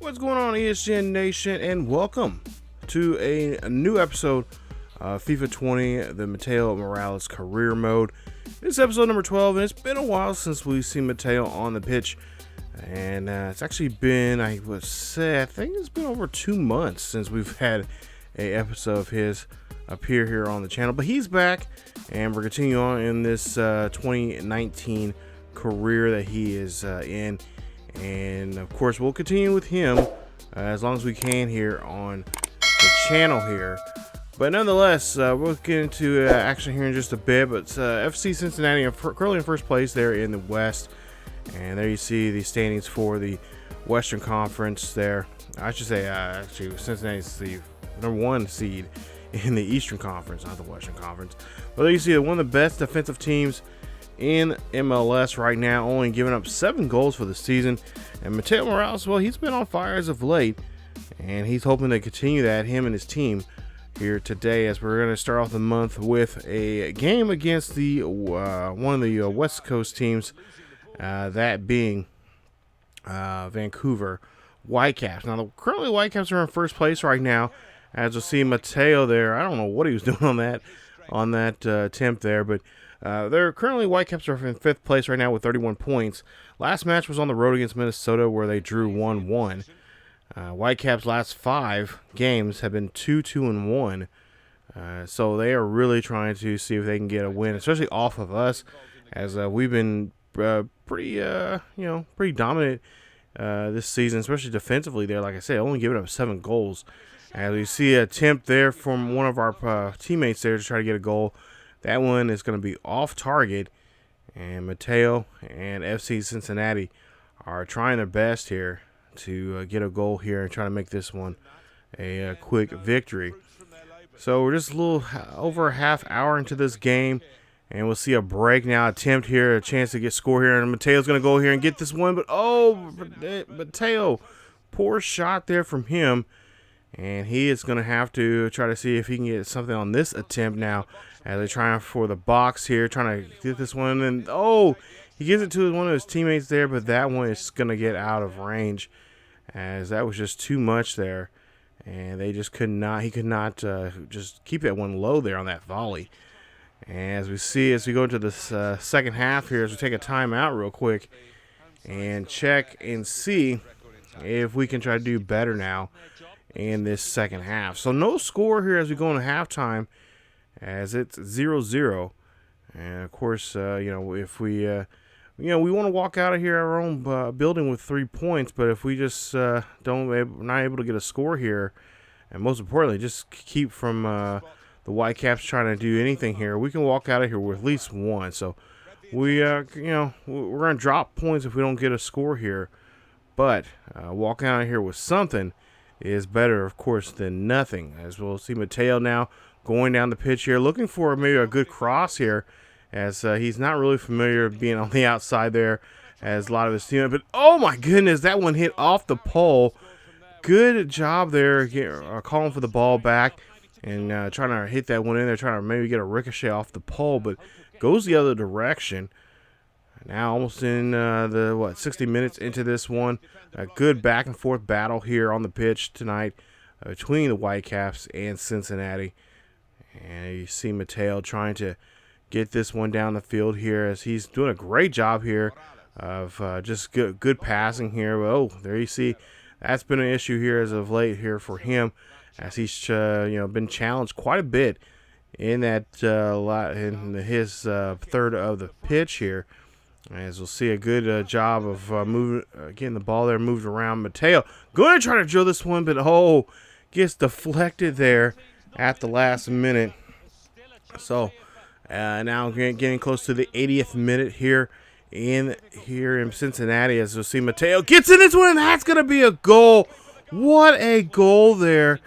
What's going on, ESGN Nation, and welcome to a new episode of FIFA 20, the Mateo Morales career mode. This is episode number 12, and it's been a while since we've seen Mateo on the pitch. And it's actually been, I would say, I think it's been over 2 months since we've had a episode of his appear here on the channel. But he's back, and we're continuing on in this 2019 career that he is in. And of course, we'll continue with him as long as we can here on the channel here. But nonetheless, we'll get into action here in just a bit. But FC Cincinnati are currently in first place there in the West. And there you see the standings for the Western Conference there. I should say, actually, Cincinnati's the number 1 seed in the Eastern Conference, not the Western Conference. But there you see one of the best defensive teams in MLS right now, only giving up 7 goals for the season. And Mateo Morales, well, he's been on fire as of late, and he's hoping to continue that, him and his team, here today, as we're going to start off the month with a game against the one of the West Coast teams, that being Vancouver Whitecaps. Now, currently Whitecaps are in first place right now, as you'll see Mateo there. I don't know what he was doing on that attempt there, but they're currently, Whitecaps are in 5th place right now with 31 points. Last match was on the road against Minnesota, where they drew 1-1. Whitecaps' last 5 games have been 2-2-1. So they are really trying to see if they can get a win, especially off of us, as we've been pretty dominant this season, especially defensively there. Like I said, only giving up 7 goals. As we see an attempt there from one of our teammates there to try to get a goal. That one is going to be off target, and Mateo and FC Cincinnati are trying their best here to get a goal here and try to make this one a quick victory. So we're just a little over a half hour into this game, and we'll see a break now attempt here, a chance to get score here, and Mateo's going to go here and get this one, but Mateo, poor shot there from him, and he is going to have to try to see if he can get something on this attempt now, as they're trying for the box here, trying to get this one, and he gives it to one of his teammates there, but that one is going to get out of range, as that was just too much there, and they just could not, he could not just keep that one low there on that volley. And as we see, as we go into this second half here, as we take a timeout real quick and check and see if we can try to do better now in this second half. So no score here as we go into halftime, as it's 0-0. And of course, if we we want to walk out of here our own building with 3 points, but if we just not able to get a score here, and most importantly, just keep from the Whitecaps trying to do anything here, we can walk out of here with at least 1. So we we're going to drop points if we don't get a score here, but walking out of here with something is better, of course, than nothing. As we'll see Mateo now going down the pitch here, looking for maybe a good cross here, as he's not really familiar with being on the outside there, as a lot of his team. But oh my goodness, that one hit off the pole. Good job there, calling for the ball back and trying to hit that one in there, trying to maybe get a ricochet off the pole, but goes the other direction. Now almost in 60 minutes into this one. A good back and forth battle here on the pitch tonight between the Whitecaps and Cincinnati. And you see Mateo trying to get this one down the field here, as he's doing a great job here of just good passing here. Oh, there you see, that's been an issue here as of late here for him, as he's been challenged quite a bit in that in his third of the pitch here. As we'll see a good job of getting the ball there moved around. Mateo going to try to drill this one, but gets deflected there at the last minute. So now getting close to the 80th minute here in Cincinnati, as we'll see Mateo gets in this one, and that's going to be a goal. What a goal there.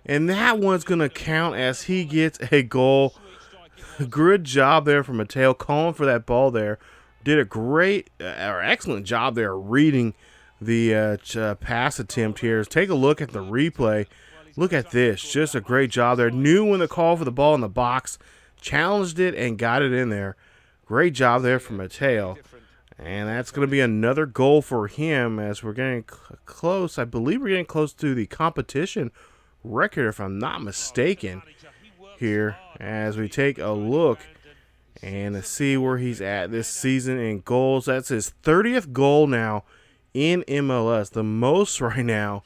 And that one's going to count as he gets a goal. Good job there from Mateo, calling for that ball there. Did a great or excellent job there reading the pass attempt here. Take a look at the replay. Look at this. Just a great job there. Knew when to call for the ball in the box. Challenged it and got it in there. Great job there from Mateo. And that's going to be another goal for him as we're getting close. I believe we're getting close to the competition record, if I'm not mistaken, here as we take a look and see where he's at this season in goals. That's his 30th goal now in MLS, the most right now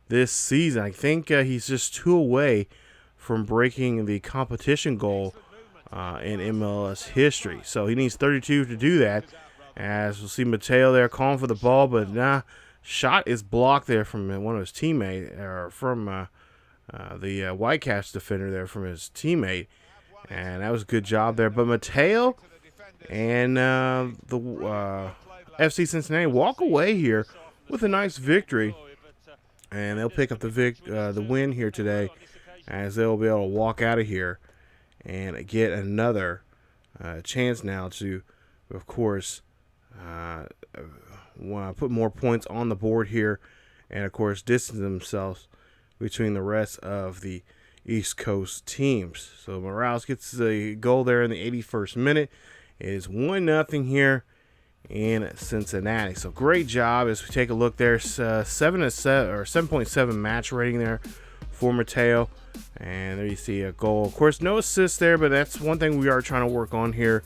this season. I think he's just 2 away from breaking the competition goal in MLS history. So he needs 32 to do that. As we'll see Mateo there calling for the ball, but shot is blocked there from one of his teammates, or from the Whitecaps defender there from his teammate. And that was a good job there. But Mateo and the FC Cincinnati walk away here with a nice victory. And they'll pick up the win here today, as they'll be able to walk out of here and get another chance now to, of course, put more points on the board here, and of course distance themselves between the rest of the East Coast teams. So Morales gets the goal there in the 81st minute. It is 1-0 here in Cincinnati. So great job as we take a look there. 7.7 match rating there for Mateo. And there you see a goal. Of course, no assist there, but that's one thing we are trying to work on here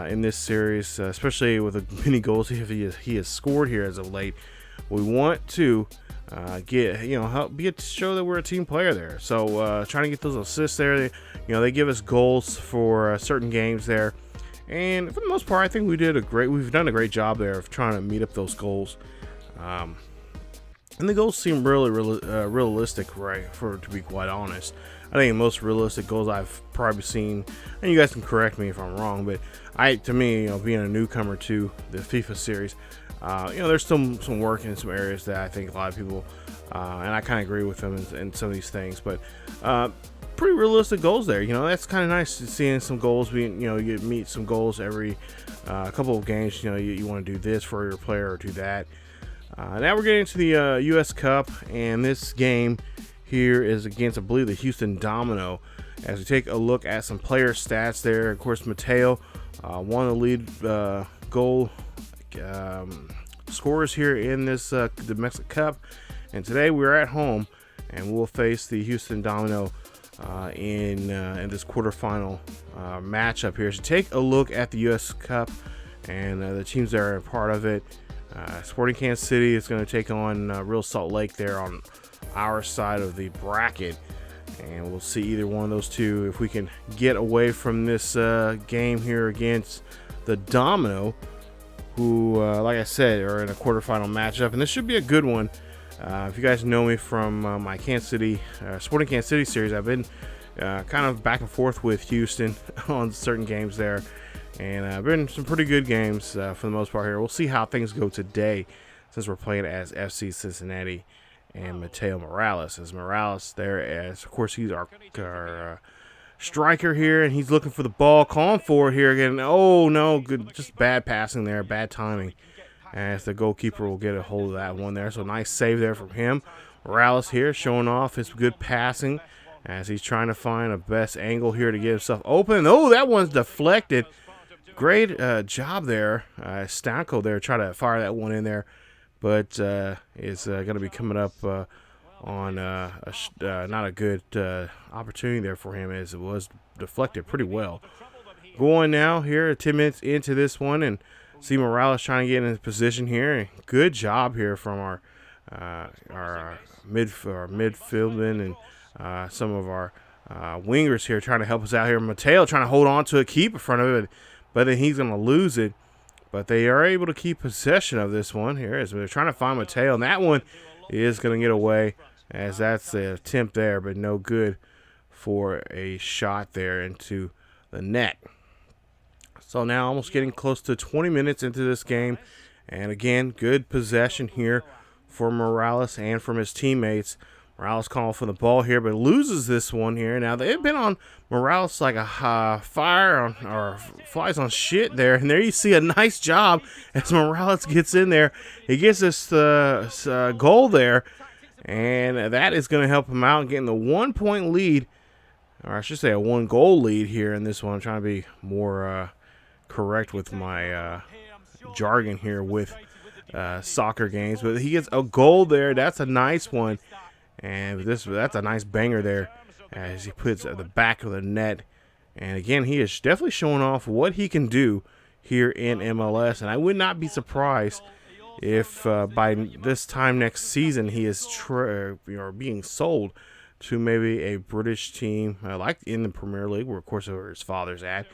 in this series, especially with the many goals he has scored here as of late. We want to show that we're a team player there. So trying to get those assists there. They give us goals for certain games there, and for the most part, I think we've done a great job there of trying to meet up those goals. And the goals seem really realistic, right? To be quite honest, I think the most realistic goals I've probably seen, and you guys can correct me if I'm wrong, but to me, being a newcomer to the FIFA series, there's some work in some areas that I think a lot of people, and I kind of agree with them in some of these things, but pretty realistic goals there. That's kind of nice seeing some goals. You meet some goals every couple of games. You want to do this for your player or do that. Now we're getting to the U.S. Cup, and this game here is against, I believe, the Houston Dynamo. As we take a look at some player stats there, of course, Mateo, one of the lead goal scorers here in this domestic cup. And today we're at home, and we'll face the Houston Dynamo in this quarterfinal matchup here. So take a look at the U.S. Cup and the teams that are a part of it. Sporting Kansas City is going to take on Real Salt Lake there on our side of the bracket, and we'll see either one of those two if we can get away from this game here against the Domino, who, like I said, are in a quarterfinal matchup, and this should be a good one. If you guys know me from my Sporting Kansas City series, I've been kind of back and forth with Houston on certain games there. And been some pretty good games for the most part here. We'll see how things go today, since we're playing as FC Cincinnati and Mateo Morales. As Morales there, as of course he's our striker here, and he's looking for the ball, calling for it here again. Oh no, good, just bad passing there, bad timing. As the goalkeeper will get a hold of that one there. So nice save there from him. Morales here showing off his good passing as he's trying to find a best angle here to get himself open. Oh, that one's deflected. Great job there. Stanko there trying to fire that one in there, but it's going to be coming up on not a good opportunity there for him, as it was deflected pretty well. Going now here 10 minutes into this one, and see Morales trying to get in his position here. Good job here from our midfieldman and some of our wingers here trying to help us out here. Mateo trying to hold on to it, keep in front of it, but then he's going to lose it. But they are able to keep possession of this one here as they're trying to find Mateo. And that one is going to get away, as that's the attempt there, but no good for a shot there into the net. So now almost getting close to 20 minutes into this game. And again, good possession here for Morales and from his teammates. Morales calling for the ball here, but loses this one here. Now, they've been on Morales like a flies on shit there. And there you see a nice job as Morales gets in there. He gets this goal there, and that is going to help him out getting the 1-point lead, or I should say a 1-goal lead here in this one. I'm trying to be more correct with my jargon here with soccer games, but he gets a goal there. That's a nice one, and that's a nice banger there as he puts at the back of the net. And again, he is definitely showing off what he can do here in MLS, and I would not be surprised if by this time next season he is being sold to maybe a British team like in the Premier League, where of course where his father's at,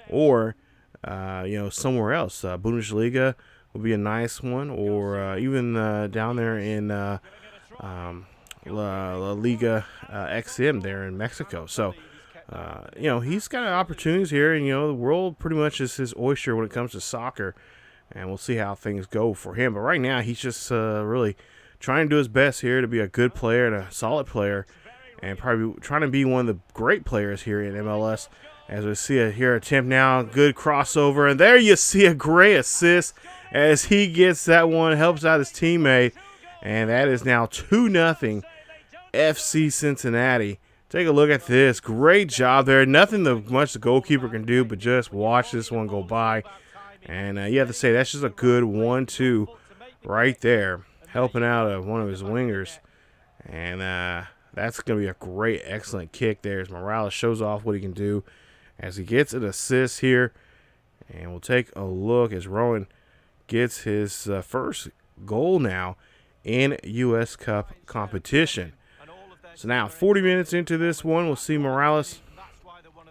or somewhere else. Bundesliga would be a nice one, or even down there in La Liga XM there in Mexico. So he's got opportunities here, and the world pretty much is his oyster when it comes to soccer, and we'll see how things go for him. But right now he's just really trying to do his best here to be a good player and a solid player, and probably trying to be one of the great players here in MLS. As we see it here, attempt now, good crossover, and there you see a great assist as he gets that one, helps out his teammate, and that is now 2-0 FC Cincinnati. Take a look at this. Great job there. Nothing much the goalkeeper can do, but just watch this one go by. And you have to say, that's just a good 1-2 right there, helping out one of his wingers. And that's going to be a great, excellent kick there as Morales shows off what he can do as he gets an assist here. And we'll take a look as Rowan gets his first goal now in U.S. Cup competition. So now 40 minutes into this one, we'll see Morales,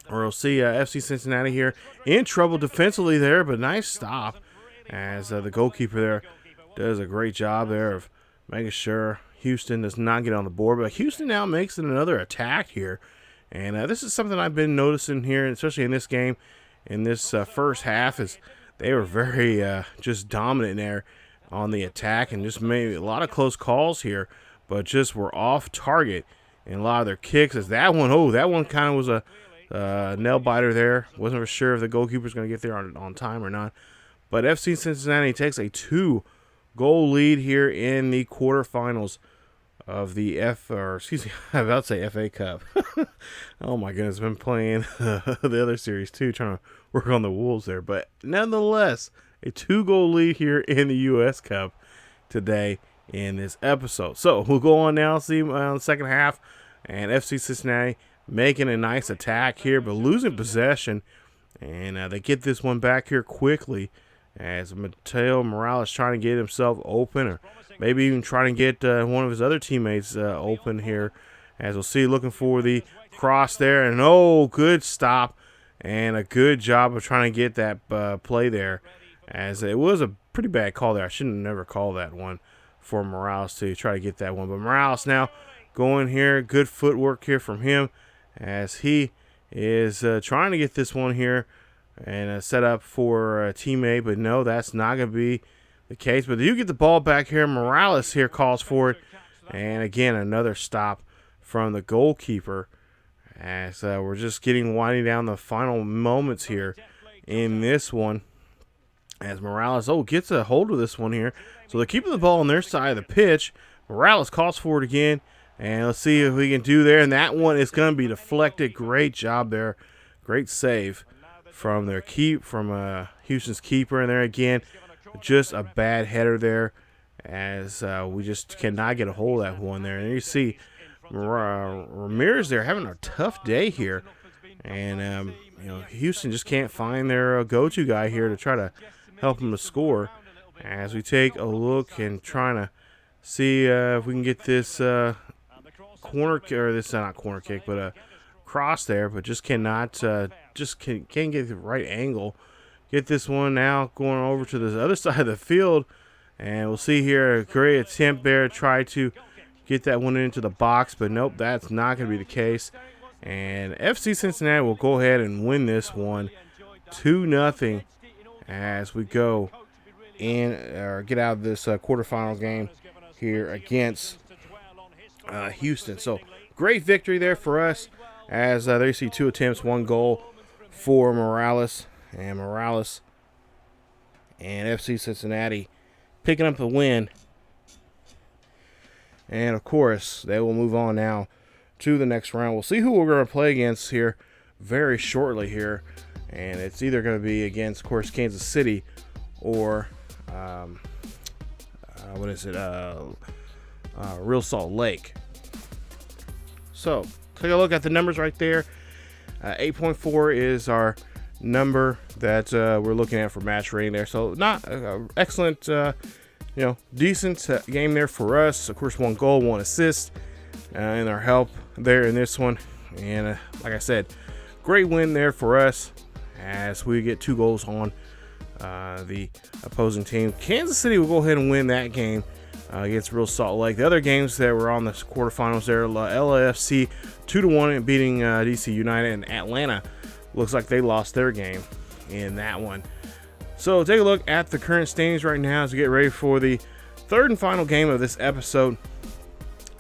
or we'll see FC Cincinnati here in trouble defensively there, but nice stop as the goalkeeper there does a great job there of making sure Houston does not get on the board. But Houston now makes another attack here, and this is something I've been noticing here, especially in this game, in this first half, is they were very just dominant there on the attack, and just made a lot of close calls here, but just were off target in a lot of their kicks. As that one kind of was a nail biter there. Wasn't for sure if the goalkeeper was going to get there on time or not. But FC Cincinnati takes a 2-goal lead here in the quarterfinals of the I'm about to say FA Cup. Oh my goodness, I've been playing the other series too, trying to work on the Wolves there. But nonetheless, a 2-goal lead here in the U.S. Cup today in this episode. So we'll go on now, see the second half, and FC Cincinnati making a nice attack here, but losing possession, and they get this one back here quickly as Mateo Morales trying to get himself open, or maybe even trying to get one of his other teammates open here, as we'll see, looking for the cross there, and good stop, and a good job of trying to get that play there, as it was a pretty bad call there. I shouldn't have never called that one for Morales to try to get that one. But Morales now going here. Good footwork here from him as he is trying to get this one here and set up for a teammate. But no, that's not going to be the case. But you get the ball back here. Morales here calls for it. And again, another stop from the goalkeeper as we're just winding down the final moments here in this one. As Morales, gets a hold of this one here. So they're keeping the ball on their side of the pitch. Morales calls for it again. And let's see if we can do there. And that one is going to be deflected. Great job there. Great save from Houston's keeper. And there again, just a bad header there. As we just cannot get a hold of that one there. And you see Ramirez there having a tough day here. And, Houston just can't find their go-to guy here to try to help them to score. As we take a look and trying to see if we can get this not corner kick, but a cross there, but just cannot, can't get the right angle. Get this one now going over to the other side of the field, and we'll see here a great attempt there to try to get that one into the box, but nope, that's not going to be the case. And FC Cincinnati will go ahead and win this one 2-0 as we go get out of this quarterfinal game here against Houston. So great victory there for us as there you see 2 attempts, 1 goal for Morales and FC Cincinnati picking up the win. And of course, they will move on now to the next round. We'll see who we're going to play against here very shortly here. And it's either going to be against, of course, Kansas City or what is it? Real Salt Lake. So take a look at the numbers right there. 8.4 is our number that we're looking at for match rating there. So not excellent, decent game there for us. Of course, 1 goal, 1 assist, and our help there in this one. And like I said, great win there for us as we get 2 goals on the opposing team. Kansas City will go ahead and win that game against Real Salt Lake. The other games that were on the quarterfinals there, LAFC 2-1 beating DC United, and Atlanta looks like they lost their game in that one. So take a look at the current standings right now as we get ready for the third and final game of this episode.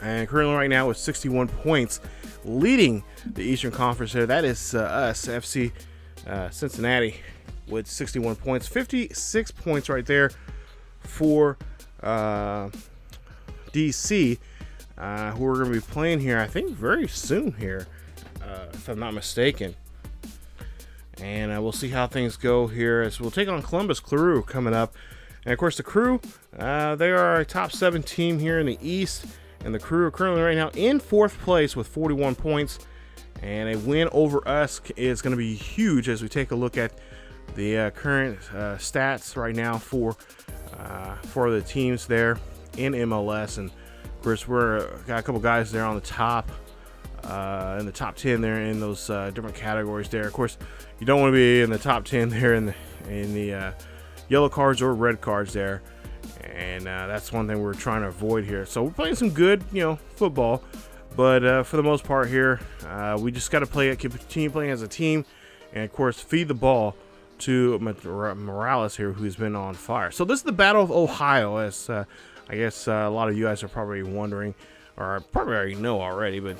And currently right now with 61 points, leading the Eastern Conference there. That is us, FC Cincinnati, with 61 points. 56 points right there for DC, who we're going to be playing here, I think, very soon here, if I'm not mistaken. And we'll see how things go here as we'll take on Columbus Crew coming up. And, of course, the Crew, they are a top 7 team here in the East. And the Crew are currently right now in 4th place with 41 points. And a win over us is going to be huge as we take a look at the current stats right now for the teams there in MLS. And, of course, we're got a couple guys there on the top, in the top 10 there in those different categories there. Of course, you don't want to be in the top 10 there in the yellow cards or red cards there. And that's one thing we're trying to avoid here. So we're playing some good, football. But for the most part here, we just got to continue playing as a team. And, of course, feed the ball to Morales here, who's been on fire. So this is the Battle of Ohio, as I guess a lot of you guys are probably wondering, or probably already know already, but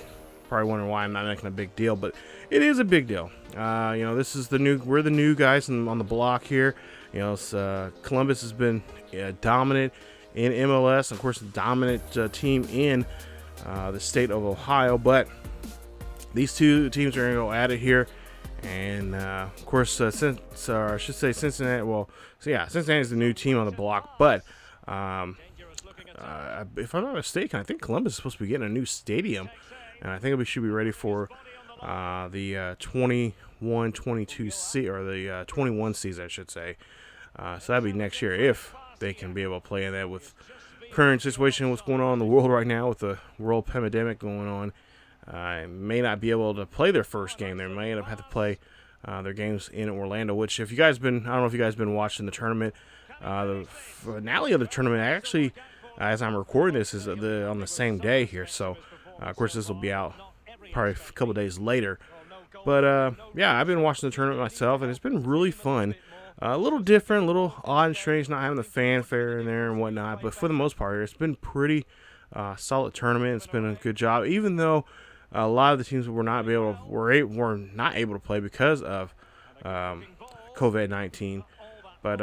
probably wondering why I'm not making a big deal. But it is a big deal. This is we're the new guys on the block here. Columbus has been dominant in MLS, of course, the dominant team in the state of Ohio. But these two teams are going to go at it here. And, of course, I should say Cincinnati. Well, so yeah, Cincinnati is the new team on the block. But if I'm not mistaken, I think Columbus is supposed to be getting a new stadium. And I think we should be ready for the 21-22 season, or the 21 season, I should say. So that'd be next year if they can be able to play in that with current situation, what's going on in the world right now with the world pandemic going on. May not be able to play their first game. They may end up have to play their games in Orlando, which if you guys I don't know if you guys been watching the tournament, the finale of the tournament actually, as I'm recording this, is on the same day here. So, of course, this will be out probably a couple days later. But, yeah, I've been watching the tournament myself, and it's been really fun. A little different, a little odd and strange not having the fanfare in there and whatnot. But for the most part, it's been pretty solid tournament. It's been a good job, even though a lot of the teams were not able to play because of COVID-19. But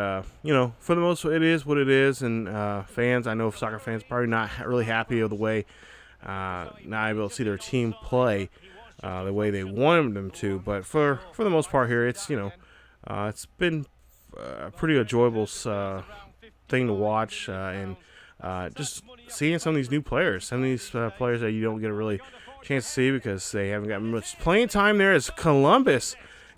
for the most part, it is what it is. And fans, I know soccer fans, probably not really happy with the way not able to see their team play the way they wanted them to. But for the most part here, it's it's been a pretty enjoyable thing to watch, and just seeing some of these new players, some of these players that you don't get a really chance to see because they haven't got much playing time there, as Columbus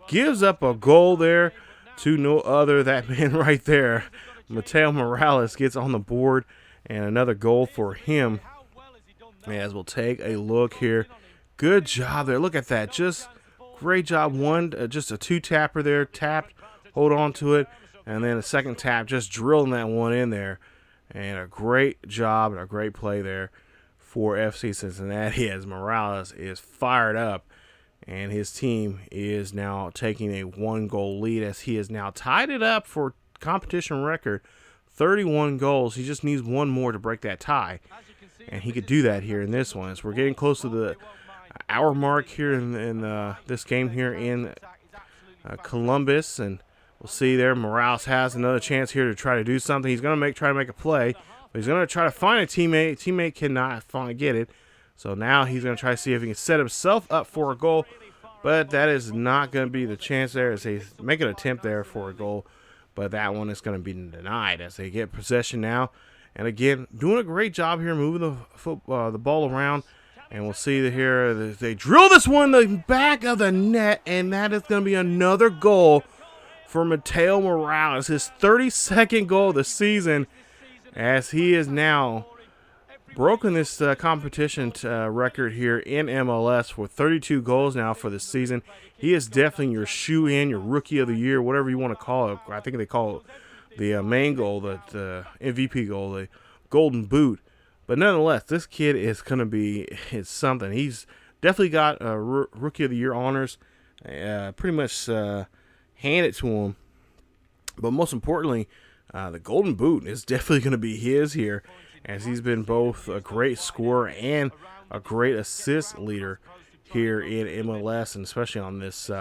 gives up a goal there to no other, that man right there. Mateo Morales gets on the board, and another goal for him. As we'll take a look here. Good job there. Look at that. Just great job. Just a 2-tapper there. Tapped, hold on to it, and then a second tap, just drilling that one in there. And a great job and a great play there for FC Cincinnati, as Morales is fired up, and his team is now taking a 1-goal lead, as he has now tied it up for competition record, 31 goals. He just needs one more to break that tie, and he could do that here in this one. As we're getting close to the hour mark here in this game here in Columbus, and we'll see there. Morales has another chance here to try to do something. He's going to try to make a play, but he's going to try to find a teammate. Teammate cannot finally get it, so now he's going to try to see if he can set himself up for a goal, but that is not going to be the chance there, as he's making an attempt there for a goal. but that one is going to be denied as they get possession now. And again, doing a great job here moving the ball around. And we'll see here, they drill this one in the back of the net, and that is going to be another goal for Mateo Morales, his 32nd goal of the season, as he is now broken this competition record here in MLS for 32 goals now for the season. He is definitely your shoe-in, your rookie of the year, whatever you want to call it. I think they call it the main goal, the MVP goal, the golden boot. But nonetheless, this kid is going to be something. He's definitely got rookie of the year honors, pretty much handed to him. But most importantly, the golden boot is definitely going to be his here, as he's been both a great scorer and a great assist leader here in MLS, and especially on this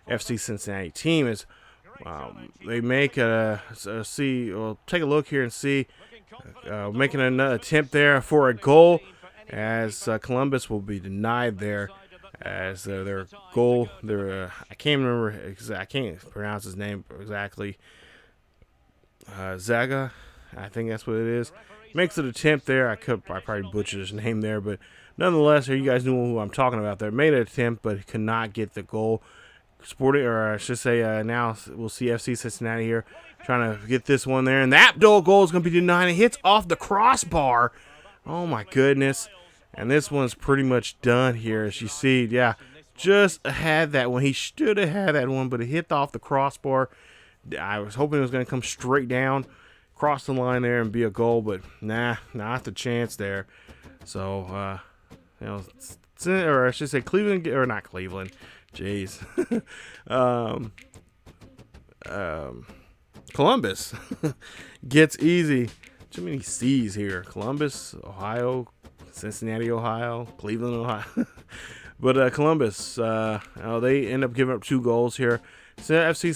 FC Cincinnati team. As they make we'll take a look here and see. Making another attempt there for a goal, as Columbus will be denied there, as their goal, I can't remember, I can't pronounce his name exactly, Zaga, I think that's what it is. Makes an attempt there. I probably butchered his name there, but nonetheless, here you guys knew who I'm talking about there. Made an attempt, but could not get the goal. Sporting, or I should say, now we'll see FC Cincinnati here trying to get this one there, and that goal is going to be denied. It hits off the crossbar. Oh my goodness! And this one's pretty much done here, as you see. Yeah, just had that one. He should have had that one, but it hit off the crossbar. I was hoping it was going to come straight down, cross the line there, and be a goal, but nah, not the chance there. So, or I should say Cleveland, or not Cleveland. Jeez. Columbus gets easy. Too many C's here. Columbus, Ohio, Cincinnati, Ohio, Cleveland, Ohio. But Columbus, they end up giving up 2 goals here. So FC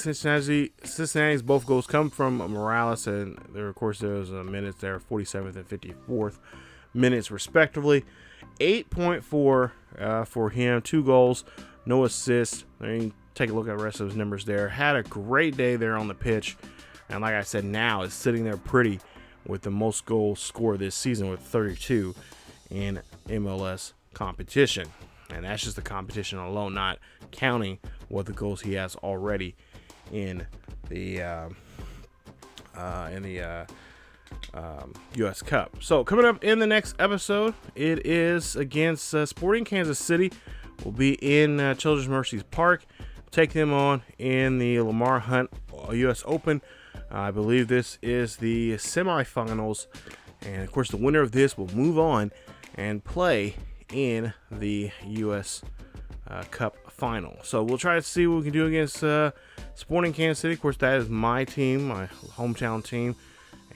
Cincinnati's both goals come from Morales, and there, of course, there was minutes there, 47th and 54th minutes respectively. 8.4 for him, 2 goals. No assists. I mean, take a look at the rest of his numbers there. Had a great day there on the pitch. And like I said, now is sitting there pretty with the most goals scored this season with 32 in MLS competition. And that's just the competition alone, not counting what the goals he has already in the U.S. Cup. So coming up in the next episode, it is against Sporting Kansas City. We'll be in Children's Mercies Park. Take them on in the Lamar Hunt U.S. Open. I believe this is the semifinals. And, of course, the winner of this will move on and play in the U.S. Cup final. So we'll try to see what we can do against Sporting Kansas City. Of course, that is my team, my hometown team.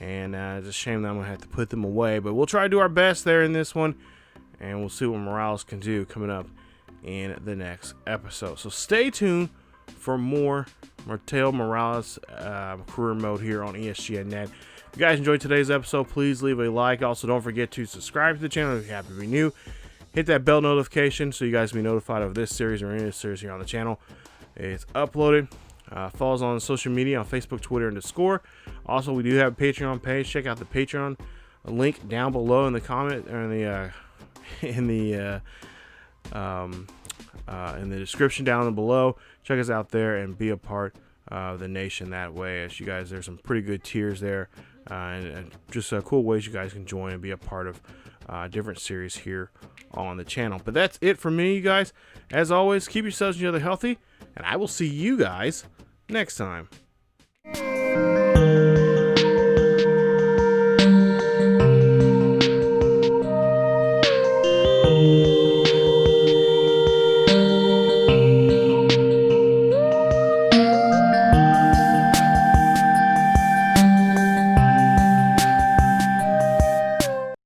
And it's a shame that I'm going to have to put them away. But we'll try to do our best there in this one. And we'll see what Morales can do coming up in the next episode. So stay tuned for more Mateo Morales career mode here on ESGNet. If you guys enjoyed today's episode, please leave a like. Also, don't forget to subscribe to the channel if you happen to be new. Hit that bell notification so you guys can be notified of this series or any series here on the channel. It's uploaded. Follow us on social media on Facebook, Twitter, and Discord. Also, we do have a Patreon page. Check out the Patreon link down below in the comment or in the description down below. Check us out there and be a part of the nation that way. As you guys, there's some pretty good tiers there, and just cool ways you guys can join and be a part of different series here on the channel. But that's it for me, you guys. As always, keep yourselves and each other healthy, and I will see you guys next time.